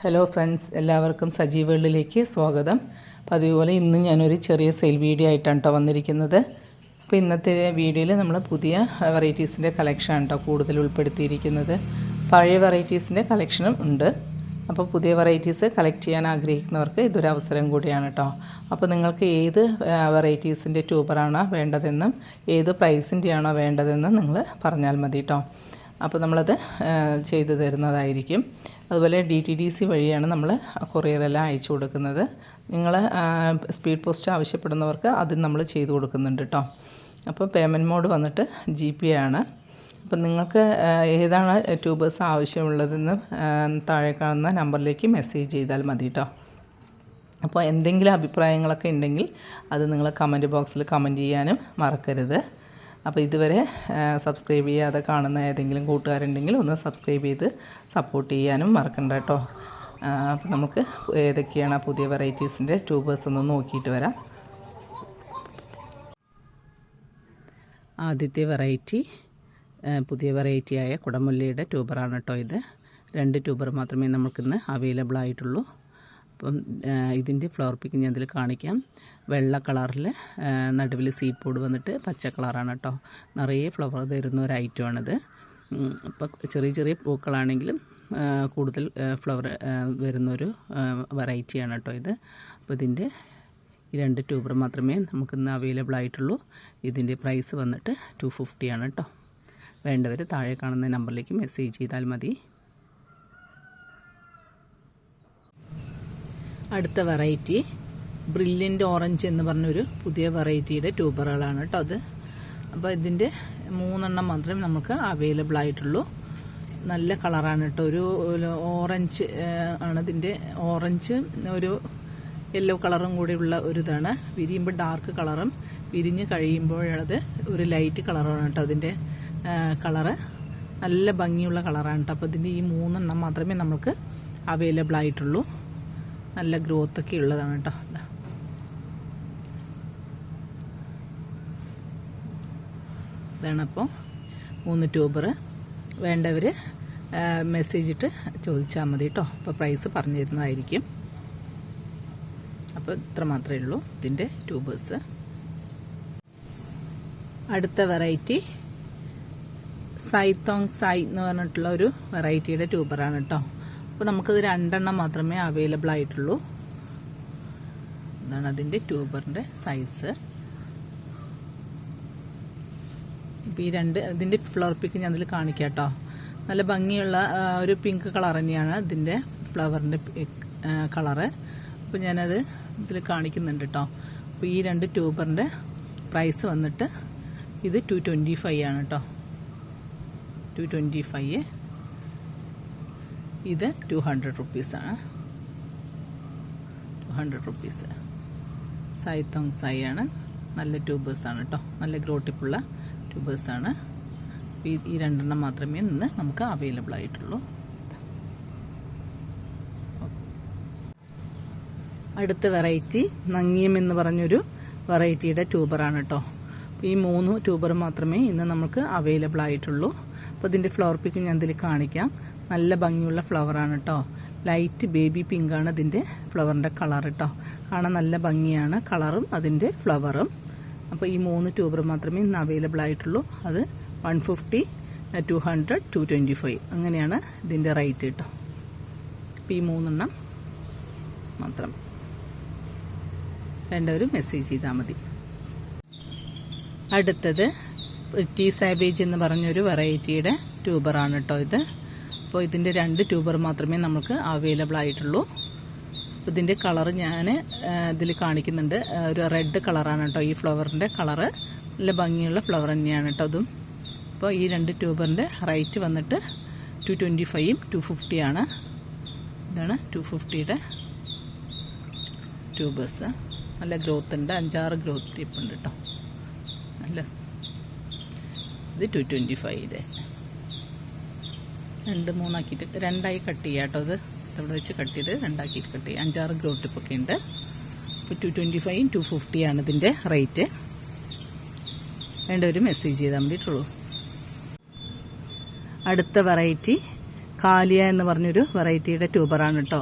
Hello friends, എല്ലാവർക്കും സജീവ് വേൾഡിലേക്ക് സ്വാഗതം. അതുപോലെ ഇന്ന് ഞാനൊരു ചെറിയ സെയിൽ വീഡിയോ ആയിട്ടാണ് കേട്ടോ വന്നിരിക്കുന്നത്. അപ്പോൾ ഇന്നത്തെ വീഡിയോയിൽ നമ്മൾ പുതിയ വെറൈറ്റീസിൻ്റെ കളക്ഷൻ കേട്ടോ കൂടുതൽ ഉൾപ്പെടുത്തിയിരിക്കുന്നത്. പഴയ വെറൈറ്റീസിൻ്റെ കളക്ഷനും ഉണ്ട്. അപ്പോൾ പുതിയ വെറൈറ്റീസ് കളക്ട് ചെയ്യാൻ ആഗ്രഹിക്കുന്നവർക്ക് ഇതൊരു അവസരം കൂടിയാണ് കേട്ടോ. അപ്പോൾ നിങ്ങൾക്ക് ഏത് വെറൈറ്റീസിൻ്റെ ട്യൂബറാണോ വേണ്ടതെന്നും ഏത് പ്രൈസിൻ്റെയാണോ വേണ്ടതെന്നും നിങ്ങൾ പറഞ്ഞാൽ മതി കേട്ടോ. അപ്പോൾ നമ്മളത് ചെയ്തു തരുന്നതായിരിക്കും. അതുപോലെ DTDC വഴിയാണ് നമ്മൾ കൊറിയറെല്ലാം അയച്ചു കൊടുക്കുന്നത്. നിങ്ങൾ സ്പീഡ് പോസ്റ്റ് ആവശ്യപ്പെടുന്നവർക്ക് അത് നമ്മൾ ചെയ്തു കൊടുക്കുന്നുണ്ട് കേട്ടോ. അപ്പോൾ പേയ്മെൻറ്റ് മോഡ് വന്നിട്ട് GP ആണ്. അപ്പം നിങ്ങൾക്ക് ഏതാണ് ട്യൂബേഴ്സ് ആവശ്യമുള്ളതെന്ന് താഴെ കാണുന്ന നമ്പറിലേക്ക് മെസ്സേജ് ചെയ്താൽ മതി കേട്ടോ. അപ്പോൾ എന്തെങ്കിലും അഭിപ്രായങ്ങളൊക്കെ ഉണ്ടെങ്കിൽ അത് നിങ്ങൾ കമൻറ്റ് ബോക്സിൽ കമൻറ്റ് ചെയ്യാനും മറക്കരുത്. അപ്പോൾ ഇതുവരെ സബ്സ്ക്രൈബ് ചെയ്യാതെ കാണുന്ന ഏതെങ്കിലും കൂട്ടുകാരുണ്ടെങ്കിൽ ഒന്ന് സബ്സ്ക്രൈബ് ചെയ്ത് സപ്പോർട്ട് ചെയ്യാനും മറക്കണ്ട കേട്ടോ. അപ്പോൾ നമുക്ക് ഏതൊക്കെയാണ് പുതിയ വെറൈറ്റീസിൻ്റെ ട്യൂബേഴ്സ് ഒന്ന് നോക്കിയിട്ട് വരാം. ആദ്യത്തെ വെറൈറ്റി പുതിയ വെറൈറ്റിയായ കുടമുല്ലയുടെ ട്യൂബറാണ് കേട്ടോ. ഇത് 2 ട്യൂബർ മാത്രമേ നമുക്കിന്ന് അവൈലബിൾ ആയിട്ടുള്ളൂ. അപ്പം ഇതിൻ്റെ ഫ്ലവർ പിക്ക് ഞാൻ ഇതിൽ കാണിക്കാം. വെള്ള കളറിൽ നടുവിൽ സീഡ് പോഡ് വന്നിട്ട് പച്ച കളറാണ് കേട്ടോ. നിറയെ ഫ്ലവർ തരുന്ന ഒരു ഐറ്റമാണിത്. അപ്പോൾ ചെറിയ ചെറിയ പൂക്കളാണെങ്കിലും കൂടുതൽ ഫ്ലവർ വരുന്നൊരു വെറൈറ്റിയാണ് കേട്ടോ ഇത്. അപ്പോൾ ഇതിൻ്റെ ഈ 2 ട്യൂബർ മാത്രമേ നമുക്കിന്ന് അവൈലബിൾ ആയിട്ടുള്ളൂ. ഇതിൻ്റെ പ്രൈസ് വന്നിട്ട് 250 ആണ് കേട്ടോ. വേണ്ടവർ താഴെ കാണുന്ന നമ്പറിലേക്ക് മെസ്സേജ് ചെയ്താൽ മതി. അടുത്ത വെറൈറ്റി ബ്രില്യൻ്റ് ഓറഞ്ച് എന്ന് പറഞ്ഞൊരു പുതിയ വെറൈറ്റിയുടെ ട്യൂബറുകളാണ് കേട്ടോ അത്. അപ്പോൾ ഇതിൻ്റെ 3 മാത്രമേ നമുക്ക് അവൈലബിൾ ആയിട്ടുള്ളൂ. നല്ല കളറാണ് കേട്ടോ. ഒരു ഓറഞ്ച് ആണ് ഇതിൻ്റെ. ഓറഞ്ച് ഒരു യെല്ലോ കളറും കൂടി ഉള്ള ഒരു ഇതാണ്. വിരിയുമ്പോൾ ഡാർക്ക് കളറും വിരിഞ്ഞ് കഴിയുമ്പോഴത് ഒരു ലൈറ്റ് കളറാണ് കേട്ടോ. അതിൻ്റെ കളറ് നല്ല ഭംഗിയുള്ള കളറാണ് കേട്ടോ. അപ്പോൾ ഇതിൻ്റെ ഈ 3 മാത്രമേ നമുക്ക് അവൈലബിൾ ആയിട്ടുള്ളൂ. നല്ല ഗ്രോത്തൊക്കെ ഉള്ളതാണ് കേട്ടോ. ഇതാണപ്പോൾ 3 ട്യൂബർ. വേണ്ടവർ മെസ്സേജ് ഇട്ട് ചോദിച്ചാൽ മതി കേട്ടോ. അപ്പോൾ പ്രൈസ് പറഞ്ഞു തരുന്നതായിരിക്കും. അപ്പോൾ ഇത്ര മാത്രമേ ഉള്ളൂ ഇതിൻ്റെ ട്യൂബേഴ്സ്. അടുത്ത വെറൈറ്റി സൈത്തോങ് സായ് എന്ന് പറഞ്ഞിട്ടുള്ള ഒരു വെറൈറ്റിയുടെ ട്യൂബറാണ് കേട്ടോ. അപ്പോൾ നമുക്കത് 2 മാത്രമേ അവൈലബിൾ ആയിട്ടുള്ളൂ. ഇതാണ് അതിൻ്റെ ട്യൂബറിൻ്റെ സൈസ്. ഇപ്പോൾ ഈ ഇതിൻ്റെ ഫ്ലവർ പിക്ക് ഞാൻ അതിൽ കാണിക്കാം കേട്ടോ. നല്ല ഭംഗിയുള്ള ഒരു പിങ്ക് കളർ തന്നെയാണ് ഇതിൻ്റെ ഫ്ലവറിൻ്റെ കളറ്. അപ്പോൾ ഞാനത് ഇതിൽ കാണിക്കുന്നുണ്ട് കേട്ടോ. അപ്പോൾ ഈ 2 ട്യൂബറിൻ്റെ പ്രൈസ് വന്നിട്ട് ഇത് 225 ആണ് കേട്ടോ. 225. ഇത് 200 റുപ്പീസാണ്. 200 റുപ്പീസ്. സൈത്തോങ് സായി ആണ്. നല്ല ട്യൂബേഴ്സാണ് കേട്ടോ. നല്ല ഗ്രോട്ടിപ്പുള്ള ട്യൂബേഴ്സാണ്. ഈ 2 മാത്രമേ ഇന്ന് നമുക്ക് അവൈലബിൾ ആയിട്ടുള്ളൂ. അടുത്ത വെറൈറ്റി നങ്ങിയം എന്ന് പറഞ്ഞൊരു വെറൈറ്റിയുടെ ട്യൂബറാണ് കേട്ടോ. അപ്പോൾ ഈ 3 ട്യൂബർ മാത്രമേ ഇന്ന് നമുക്ക് അവൈലബിൾ ആയിട്ടുള്ളൂ. അപ്പോൾ ഇതിൻ്റെ ഫ്ലവർ പിക്ക് ഞാൻ ഇതിൽ കാണിക്കാം. നല്ല ഭംഗിയുള്ള ഫ്ലവറാണ് കേട്ടോ. ലൈറ്റ് ബേബി പിങ്കാണ് ഇതിൻ്റെ ഫ്ലവറിൻ്റെ കളർ കേട്ടോ. കാണാൻ നല്ല ഭംഗിയാണ് കളറും അതിൻ്റെ ഫ്ലവറും. അപ്പോൾ ഈ 3 ട്യൂബർ മാത്രമേ ഇന്ന് അവൈലബിൾ ആയിട്ടുള്ളൂ. അത് 150, 200, 225 അങ്ങനെയാണ് ഇതിൻ്റെ റേറ്റ് കേട്ടോ. അപ്പോൾ ഈ 3 മാത്രം വേണ്ടവർ മെസ്സേജ് ചെയ്താൽ മതി. അടുത്തത് പ്രിറ്റി സാവേജ് എന്ന് പറഞ്ഞൊരു വെറൈറ്റിയുടെ ട്യൂബറാണ് കേട്ടോ ഇത്. അപ്പോൾ ഇതിൻ്റെ 2 ട്യൂബർ മാത്രമേ നമുക്ക് അവൈലബിൾ ആയിട്ടുള്ളൂ. അപ്പോൾ ഇതിൻ്റെ കളർ ഞാൻ ഇതിൽ കാണിക്കുന്നുണ്ട്. ഒരു റെഡ് കളറാണ് കേട്ടോ ഈ ഫ്ലവറിൻ്റെ കളറ്. നല്ല ഭംഗിയുള്ള ഫ്ലവർ തന്നെയാണ് കേട്ടോ അതും. അപ്പോൾ ഈ 2 ട്യൂബറിൻ്റെ റേറ്റ് വന്നിട്ട് 225ഉം 250 ആണ്. ഇതാണ് 250യുടെ ട്യൂബേഴ്സ്. നല്ല ഗ്രോത്ത് ഉണ്ട്. 5-6 ഗ്രോത്ത് ടിപ്പ് ഉണ്ട് കേട്ടോ. നല്ല ഇത് 225. 2-3 ആക്കിയിട്ട് 2ആയി കട്ട് ചെയ്യുക കേട്ടോ. ഇത് ഇവിടെ വെച്ച് കട്ട് ചെയ്ത് 2ആക്കിയിട്ട് കട്ട് ചെയ്യുക. 5-6 ഗ്രോത്ത് ടിപ്പൊക്കെ ഉണ്ട്. അപ്പോൾ 225ഉം 250 ആണ് ഇതിൻ്റെ റേറ്റ്. വേണ്ടവർ മെസ്സേജ് ചെയ്താൽ മതിയിട്ടുള്ളൂ. അടുത്ത വെറൈറ്റി കാലിയ എന്ന് പറഞ്ഞൊരു വെറൈറ്റിയുടെ ട്യൂബറാണ് കേട്ടോ.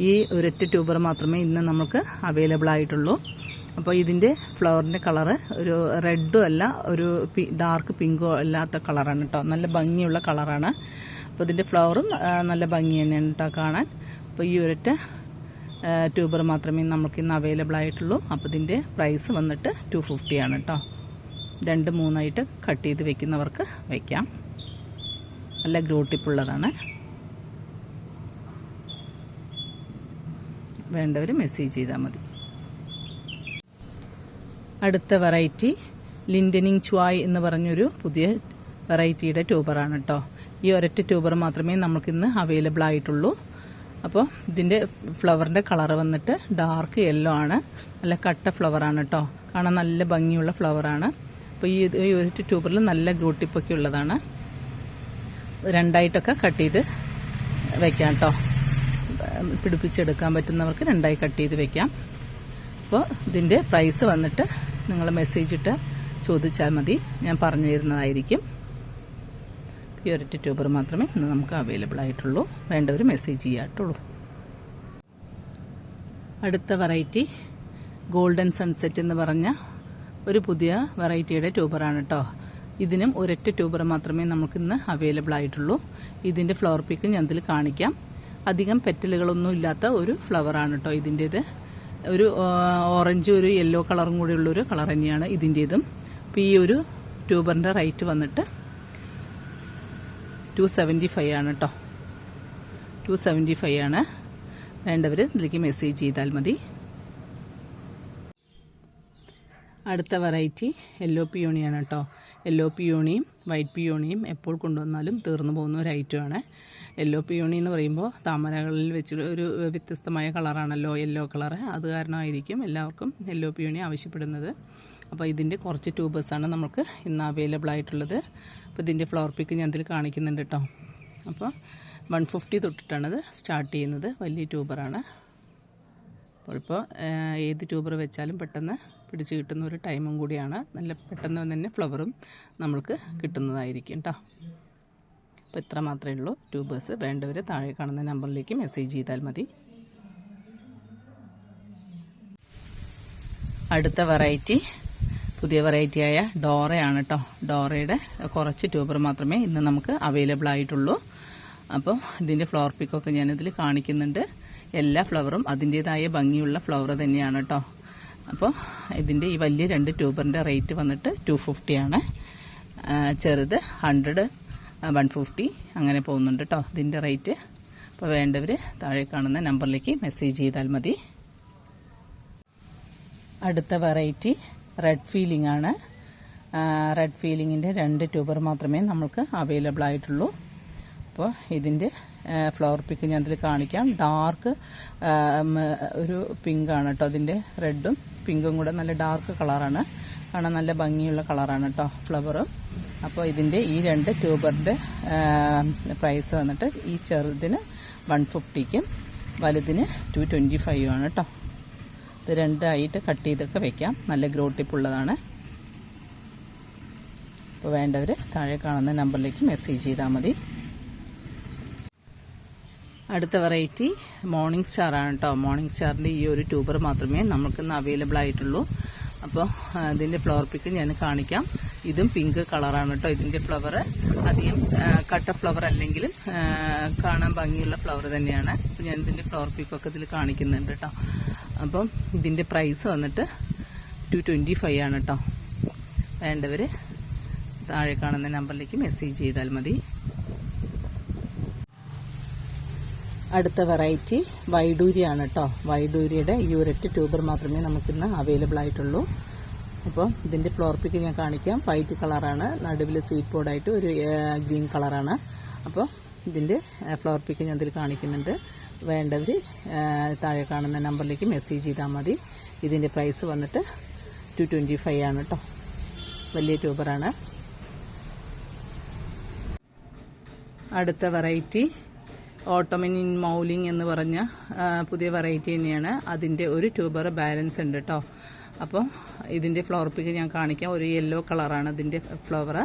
ഈ ഒരൊറ്റ ട്യൂബർ മാത്രമേ ഇന്ന് നമുക്ക് അവൈലബിൾ ആയിട്ടുള്ളൂ. അപ്പോൾ ഇതിൻ്റെ ഫ്ലവറിൻ്റെ കളറ് ഒരു റെഡും അല്ല, ഒരു ഡാർക്ക് പിങ്കോ അല്ലാത്ത കളറാണ് കേട്ടോ. നല്ല ഭംഗിയുള്ള കളറാണ്. അപ്പോൾ ഇതിൻ്റെ ഫ്ലവറും നല്ല ഭംഗി തന്നെയാണ് കേട്ടോ കാണാൻ. അപ്പോൾ ഈ ഒരൊറ്റ ട്യൂബർ മാത്രമേ നമുക്ക് ഇന്ന് അവൈലബിൾ ആയിട്ടുള്ളൂ. അപ്പോൾ ഇതിൻ്റെ പ്രൈസ് വന്നിട്ട് 250 ആണ് കേട്ടോ. 2-3 കട്ട് ചെയ്ത് വെക്കുന്നവർക്ക് വയ്ക്കാം. നല്ല ഗ്രോ ടിപ്പുള്ളതാണ്. വേണ്ടവർ മെസ്സേജ് ചെയ്താൽ മതി. അടുത്ത വെറൈറ്റി ലിൻഡനിങ് ച്വായ് എന്ന് പറഞ്ഞൊരു പുതിയ വെറൈറ്റിയുടെ ട്യൂബറാണ് കേട്ടോ. ഈ ഒരൊറ്റ ട്യൂബർ മാത്രമേ നമുക്കിന്ന് അവൈലബിൾ ആയിട്ടുള്ളൂ. അപ്പോൾ ഇതിൻ്റെ ഫ്ലവറിൻ്റെ കളർ വന്നിട്ട് ഡാർക്ക് യെല്ലോ ആണ്. നല്ല കട്ട ഫ്ലവറാണ് കേട്ടോ. കാണാൻ നല്ല ഭംഗിയുള്ള ഫ്ലവറാണ്. അപ്പോൾ ഈ ഒരൊറ്റ ട്യൂബറിൽ നല്ല ഗ്രോ ടിപ്പൊക്കെ ഉള്ളതാണ്. 2 കട്ട് ചെയ്ത് വെക്കാം കേട്ടോ. പിടിപ്പിച്ചെടുക്കാൻ പറ്റുന്നവർക്ക് 2 കട്ട് ചെയ്ത് വെക്കാം. അപ്പോൾ ഇതിൻ്റെ പ്രൈസ് വന്നിട്ട് നിങ്ങൾ മെസ്സേജ് ഇട്ട് ചോദിച്ചാൽ മതി, ഞാൻ പറഞ്ഞു തരുന്നതായിരിക്കും. ഈ ഒരൊറ്റ ട്യൂബർ മാത്രമേ ഇന്ന് നമുക്ക് അവൈലബിൾ ആയിട്ടുള്ളൂ. വേണ്ടവർ മെസ്സേജ് ചെയ്യാട്ടുള്ളൂ. അടുത്ത വെറൈറ്റി ഗോൾഡൻ സൺസെറ്റ് എന്ന് പറഞ്ഞ ഒരു പുതിയ വെറൈറ്റിയുടെ ട്യൂബറാണ് കേട്ടോ. ഇതിനും ഒരൊറ്റ ട്യൂബർ മാത്രമേ നമുക്കിന്ന് അവൈലബിൾ ആയിട്ടുള്ളൂ. ഇതിൻ്റെ ഫ്ലവർ പിക്ക് ഞാൻ ഇതിൽ കാണിക്കാം. അധികം പെറ്റലുകളൊന്നും ഇല്ലാത്ത ഒരു ഫ്ലവറാണ് കേട്ടോ ഇതിൻ്റേത്. ഒരു ഓറഞ്ച് ഒരു യെല്ലോ കളറും കൂടി ഉള്ളൊരു കളർ തന്നെയാണ് ഇതിൻ്റേതും. അപ്പോൾ ഈ ഒരു ട്യൂബറിൻ്റെ റേറ്റ് വന്നിട്ട് 275 ആണ് കേട്ടോ. 275 ആണ്. വേണ്ടവർ ഇതിലേക്ക് മെസ്സേജ് ചെയ്താൽ മതി. അടുത്ത വെറൈറ്റി യെല്ലോ പിയോണിയാണ് കേട്ടോ. യെല്ലോ പിയോണിയും വൈറ്റ് പിയോണിയും എപ്പോൾ കൊണ്ടുവന്നാലും തീർന്നു പോകുന്ന ഒരു ഐറ്റമാണ്. യെല്ലോ പിയോണി എന്ന് പറയുമ്പോൾ താമരകളിൽ വെച്ച് ഒരു വ്യത്യസ്തമായ കളറാണല്ലോ യെല്ലോ കളറ്. അത് കാരണമായിരിക്കും എല്ലാവർക്കും യെല്ലോ പിയോണി ആവശ്യപ്പെടുന്നത്. അപ്പോൾ ഇതിൻ്റെ കുറച്ച് ട്യൂബേഴ്സാണ് നമുക്ക് ഇന്ന് അവൈലബിൾ ആയിട്ടുള്ളത്. അപ്പോൾ ഇതിൻ്റെ ഫ്ലവർ പിക്ക് ഞാൻ ഇതിൽ കാണിക്കുന്നുണ്ട് കേട്ടോ. അപ്പോൾ 150 തൊട്ടിട്ടാണിത് സ്റ്റാർട്ട് ചെയ്യുന്നത്. വലിയ ട്യൂബറാണ്. അപ്പോൾ ഏത് ട്യൂബർ വെച്ചാലും പെട്ടെന്ന് പിടിച്ച് കിട്ടുന്ന ഒരു ടൈമും കൂടിയാണ്. നല്ല പെട്ടെന്ന് തന്നെ ഫ്ലവറും നമ്മൾക്ക് കിട്ടുന്നതായിരിക്കും കേട്ടോ. അപ്പോൾ ഇത്ര മാത്രമേ ഉള്ളൂ ട്യൂബേഴ്സ്. വേണ്ടവർ താഴെ കാണുന്ന നമ്പറിലേക്ക് മെസ്സേജ് ചെയ്താൽ മതി. അടുത്ത വെറൈറ്റി പുതിയ വെറൈറ്റിയായ ഡോറയാണ് കേട്ടോ. ഡോറയുടെ കുറച്ച് ട്യൂബർ മാത്രമേ ഇന്ന് നമുക്ക് അവൈലബിൾ ആയിട്ടുള്ളൂ. അപ്പോൾ ഇതിൻ്റെ ഫ്ലവർ പിക്കൊക്കെ ഞാനിതിൽ കാണിക്കുന്നുണ്ട്. എല്ലാ ഫ്ലവറും അതിൻ്റേതായ ഭംഗിയുള്ള ഫ്ലവർ തന്നെയാണ് കേട്ടോ. അപ്പോൾ ഇതിൻ്റെ ഈ വലിയ 2 ട്യൂബറിൻ്റെ റേറ്റ് വന്നിട്ട് 250 ആണ്. ചെറുത് 100, 150 അങ്ങനെ പോകുന്നുണ്ട് കേട്ടോ ഇതിൻ്റെ റേറ്റ്. അപ്പോൾ വേണ്ടവർ താഴെ കാണുന്ന നമ്പറിലേക്ക് മെസ്സേജ് ചെയ്താൽ മതി. അടുത്ത വെറൈറ്റി റെഡ് ഫീലിംഗ് ആണ്. റെഡ് ഫീലിങ്ങിൻ്റെ 2 ട്യൂബർ മാത്രമേ നമുക്ക് അവൈലബിൾ ആയിട്ടുള്ളൂ. അപ്പോൾ ഇതിൻ്റെ ഫ്ലവർ പിക്ക് ഞാൻ ഇതിൽ കാണിക്കാം. ഡാർക്ക് ഒരു പിങ്കാണ് കേട്ടോ. അതിൻ്റെ റെഡും പിങ്കും കൂടെ നല്ല ഡാർക്ക് കളറാണ്. കാണാൻ നല്ല ഭംഗിയുള്ള കളറാണ് കേട്ടോ ഫ്ലവറും. അപ്പോൾ ഇതിൻ്റെ ഈ 2 ട്യൂബറിൻ്റെ പ്രൈസ് വന്നിട്ട് ഈ ചെറുതിന് 150ക്കും വലുതിന് 225 ആണ് കേട്ടോ. ഇത് 2 കട്ട് ചെയ്തൊക്കെ വെക്കാം. നല്ല ഗ്രോ ടിപ്പുള്ളതാണ്. അപ്പോൾ വേണ്ടവർ താഴെ കാണുന്ന നമ്പറിലേക്ക് മെസ്സേജ് ചെയ്താൽ മതി. അടുത്ത വെറൈറ്റി മോർണിംഗ് സ്റ്റാർ ആണ് കേട്ടോ. മോർണിംഗ് സ്റ്റാറിൻ്റെ ഈ ഒരു ട്യൂബർ മാത്രമേ നമുക്കിന്ന് അവൈലബിൾ ആയിട്ടുള്ളൂ. അപ്പോൾ ഇതിൻ്റെ ഫ്ലവർ പിക്ക് ഞാൻ കാണിക്കാം. ഇതും പിങ്ക് കളറാണ് കേട്ടോ. ഇതിൻ്റെ ഫ്ലവർ അധികം കട്ട ഫ്ലവർ അല്ലെങ്കിലും കാണാൻ ഭംഗിയുള്ള ഫ്ലവർ തന്നെയാണ്. അപ്പോൾ ഞാൻ ഇതിൻ്റെ ഫ്ലവർ പിക്കൊക്കെ ഇതിൽ കാണിക്കുന്നുണ്ട് കേട്ടോ. അപ്പം ഇതിൻ്റെ പ്രൈസ് വന്നിട്ട് 225 ആണ് കേട്ടോ. വേണ്ടവർ താഴെ കാണുന്ന നമ്പറിലേക്ക് മെസ്സേജ് ചെയ്താൽ മതി. അടുത്ത വെറൈറ്റി വൈഡൂരിയാണ് കേട്ടോ. വൈഡൂരിയുടെ ഈ ഒരൊറ്റ ട്യൂബർ മാത്രമേ നമുക്കിന്ന് അവൈലബിൾ ആയിട്ടുള്ളൂ. അപ്പോൾ ഇതിൻ്റെ ഫ്ലവർ പിക്ക് ഞാൻ കാണിക്കാം. വൈറ്റ് കളറാണ്. നടുവിൽ സ്വീറ്റ് ബോർഡായിട്ട് ഒരു ഗ്രീൻ കളറാണ്. അപ്പോൾ ഇതിൻ്റെ ഫ്ലവർ പിക്ക് ഞാൻ ഇതിൽ കാണിക്കുന്നുണ്ട്. വേണ്ടവർ താഴെ കാണുന്ന നമ്പറിലേക്ക് മെസ്സേജ് ചെയ്താൽ മതി. ഇതിൻ്റെ പ്രൈസ് വന്നിട്ട് 225 ആണ് കേട്ടോ. വലിയ ട്യൂബറാണ്. അടുത്ത വെറൈറ്റി ഓട്ടോമൻ ഇൻ മൗലിംഗ് എന്ന് പറഞ്ഞ പുതിയ വെറൈറ്റി തന്നെയാണ്. അതിൻ്റെ ഒരു ട്യൂബർ ബാലൻസ് ഉണ്ട് കേട്ടോ. അപ്പോൾ ഇതിൻ്റെ ഫ്ലവർ പിക്ക് ഞാൻ കാണിക്കാം. ഒരു യെല്ലോ കളറാണ് ഇതിൻ്റെ ഫ്ലവർ.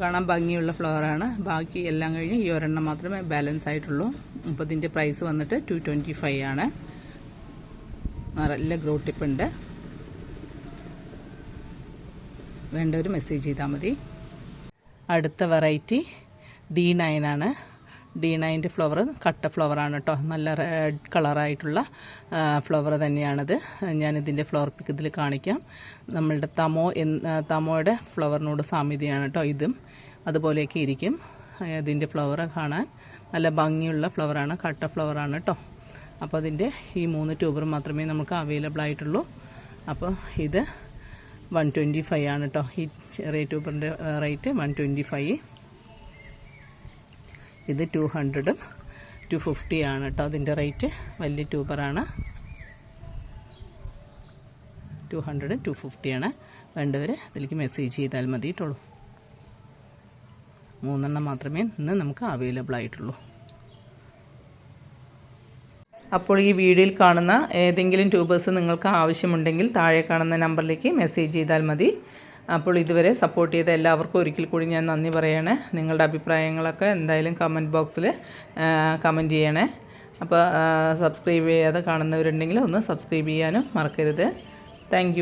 കാണാൻ ഭംഗിയുള്ള ഫ്ലവറാണ്. ബാക്കി എല്ലാം കഴിഞ്ഞ് ഈ ഒരെണ്ണം മാത്രമേ ബാലൻസ് ആയിട്ടുള്ളൂ. അപ്പോൾ ഇതിൻ്റെ പ്രൈസ് വന്നിട്ട് 225 ആണ്. നല്ല ഗ്രോ ടിപ്പ് ഉണ്ട്. വേണ്ടവർ മെസ്സേജ് ചെയ്താൽ മതി. അടുത്ത വെറൈറ്റി D9 ആണ്. D9 ഫ്ലവർ കട്ട ഫ്ലവറാണ് കേട്ടോ. നല്ല റെഡ് കളറായിട്ടുള്ള ഫ്ലവർ തന്നെയാണത്. ഞാനിതിൻ്റെ ഫ്ലവർ പിക്ക് ഇതിൽ കാണിക്കാം. നമ്മളുടെ തമോയുടെ ഫ്ലവറിനോട് സാമ്യതയാണ് കേട്ടോ ഇതും. അതുപോലെയൊക്കെ ഇരിക്കും. ഇതിൻ്റെ ഫ്ലവർ കാണാൻ നല്ല ഭംഗിയുള്ള ഫ്ലവറാണ്, കട്ട ഫ്ലവറാണ് കേട്ടോ. അപ്പോൾ അതിൻ്റെ ഈ 3 ട്യൂബർ മാത്രമേ നമുക്ക് അവൈലബിൾ ആയിട്ടുള്ളൂ. അപ്പോൾ ഇത് 125 ആണ് കേട്ടോ. ഈ ചെറിയ ട്യൂബറിൻ്റെ റേറ്റ് 125. ഇത് 200ഉം 250 ആണ് കേട്ടോ അതിൻ്റെ റേറ്റ്. വലിയ ട്യൂബറാണ്. 200 250 ആണ്. വേണ്ടവർ ഇതിലേക്ക് മെസ്സേജ് ചെയ്താൽ മതി കേട്ടോ. 3 എണ്ണം മാത്രമേ ഇന്ന് നമുക്ക് അവൈലബിൾ ആയിട്ടുള്ളൂ. അപ്പോൾ ഈ വീഡിയോയിൽ കാണുന്ന ഏതെങ്കിലും ട്യൂബേഴ്സ് നിങ്ങൾക്ക് ആവശ്യമുണ്ടെങ്കിൽ താഴെ കാണുന്ന നമ്പറിലേക്ക് മെസ്സേജ് ചെയ്താൽ മതി. അപ്പോൾ ഇതുവരെ സപ്പോർട്ട് ചെയ്ത എല്ലാവർക്കും ഒരിക്കൽ കൂടി ഞാൻ നന്ദി പറയണേ. നിങ്ങളുടെ അഭിപ്രായങ്ങളൊക്കെ എന്തായാലും കമൻറ്റ് ബോക്സിൽ കമൻറ്റ് ചെയ്യണേ. അപ്പോൾ സബ്സ്ക്രൈബ് ചെയ്യാതെ കാണുന്നവരുണ്ടെങ്കിൽ ഒന്ന് സബ്സ്ക്രൈബ് ചെയ്യാനും മറക്കരുത്. താങ്ക്